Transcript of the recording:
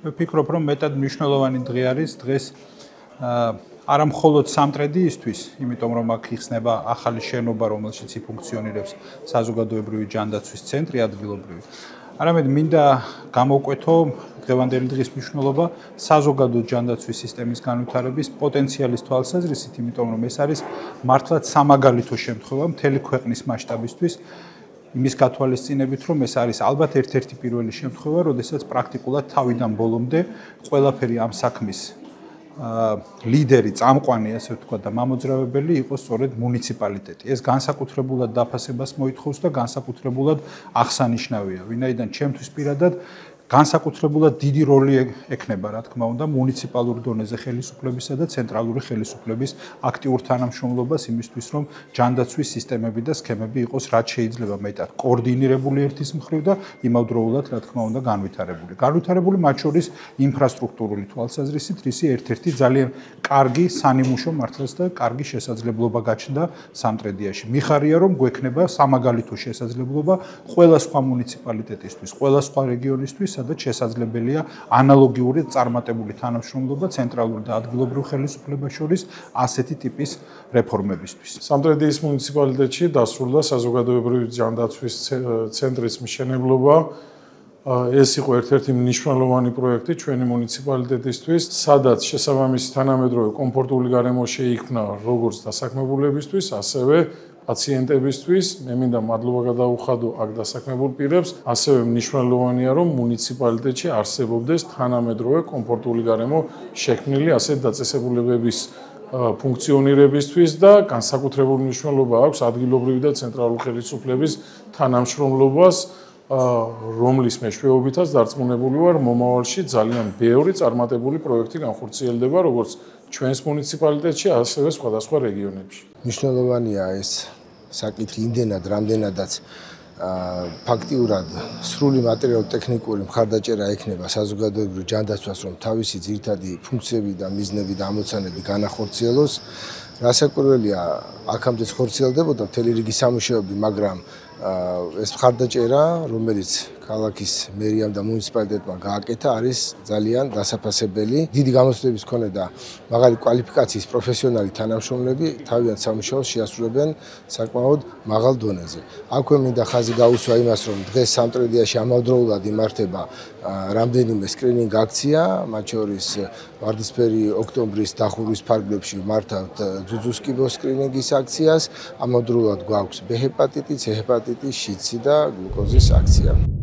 ვფიქრობ, რომ მეტად მნიშვნელოვანი დღე არის დღეს არა მხოლოდ სამტრედიისთვის, იმიტომ რომ აქ იხსნება ახალი შენობა, რომელშიც ფუნქციონირებს საზოგადოებრივი ჯანდაცვის ცენტრი ადგილობრივი. არამედ მინდა გამოვკვეთო დღევანდელი დღის მნიშვნელობა საზოგადო ჯანდაცვის სისტემის განვითარების პოტენციალის თვალსაზრისით, იმიტომ რომ ეს არის მართლაც სამაგალითო შემთხვევა მთელი ქვეყნის მასშტაბისთვის. იმის გათვალისწინებით, რომ ეს არის ალბათ ერთ-ერთი პირველი შემთხვევა, როდესაც პრაქტიკულად თავიდან ბოლომდე ყველაფერი ამ საქმის ლიდერი, წამყვანი, ასე ვთქვათ და მამოძრავებელი იყოს სწორედ მუნიციპალიტეტი. ეს განსაკუთრებულად დაფასებას მოითხოვს და განსაკუთრებულად აღსანიშნავია, ვინაიდან ჩემთვის პირადად განსაკუთრებულად დიდი როლი ექნება, რა თქმა უნდა, მუნიციპალურ დონეზე ხელისუფლებისა და ცენტრალური ხელისუფლების აქტიურ თანამშრომლობას იმისთვის, რომ ჯანდაცვის სისტემები და სქემები იყოს რაც შეიძლება მეტად კოორდინირებული ერთის მხრივ და იმავდროულად, რა თქმა უნდა, განვითარებული. განვითარებული მათ შორის ინფრასტრუქტურული თვალსაზრისით, რისი ერთ-ერთი ძალიან კარგი სანიმუშო მართლაც და კარგი შესაძლებლობა გაჩნდა სამტრედიაში. მიხარია, რომ გვექნება სამაგალითო შესაძლებლობა ყველა სხვა მუნიციპალიტეტისთვის, ყველა სხვა რეგიონისთვის სადაც შესაძლებელია ანალოგიური წარმატებული თანამშრომლობა ცენტრალურ და ადგილობრივ ხელისუფლებას შორის ასეთი ტიპის რეფორმებისთვის. სამტრედიის მუნიციპალიტეტში დასრულდა საზოგადოებრივი ჯანდაცვის ცენტრის მშენებლობა. ეს იყო ერთ-ერთი მნიშვნელოვანი პროექტი ჩვენი მუნიციპალიტეტისთვის, სადაც შესაბამისი თანამედროვე კომფორტული გარემო შეიქმნა როგორც დასაქმებულებისთვის, ასევე პაციენტებისთვის. მე მინდა მადლობა გადაუხადო აქ დასაქმებულ პირებს. ასევე მნიშვნელოვანია, რომ მუნიციპალიტეტში არსებობდეს თანამედროვე კომფორტული გარემო შექმნილი ასეთ დაწესებულებების ფუნქციონირებისთვის და განსაკუთრებული მნიშვნელობა აქვს ადგილობრივი და ცენტრალური ხელისუფლების თანამშრომლობას, რომლის მეშვეობითაც დარწმუნებული ვარ, მომავალში ძალიან ბევრი წარმატებული პროექტი განხორციელდება როგორც ჩვენს მუნიციპალიტეტში, ასევე სხვადასხვა რეგიონებში. მნიშვნელოვანია ეს საკითხი იმდენად, რამდენადაც ფაქტიურად სრული მატერიალურ-ტექნიკური მხარდაჭერა ექნება საზოგადოებრივ ჯანდაცვას, რომ თავისი ძირითადი ფუნქციები და მიზნები და ამოცანები განახორციელოს. რასაკვირველია, აქამდე ხორციელდებოდა მთელი რიგი სამუშაოები, მაგრამ ეს მხარდაჭერა, რომელიც ქალაქის მერიამ და მუნიციპალიტეტმა გააკეთა, არის ძალიან დასაფასებელი. დიდი გამოცდილების მქონე და მაღალი კვალიფიკაციის პროფესიონალი თანამშრომლები თავიანთ სამუშაოს შეასრულებენ საკმაოდ მაღალ დონეზე. აქვე მინდა ხაზი გაუსვა იმას, რომ დღეს სამტრედიაში ამავდროულად იმართება რამდენიმე სკრინინგ აქცია, მათ შორის ვარდისფერი ოქტომბრის დახურვის ფარგლებში მართავთ ძუძუს კიბოს სკრინინგის აქციას, ამავდროულად გვაქვს ბ ჰეპატიტი, C ჰეპატიტი, შიცი და გლუკოზის აქცია.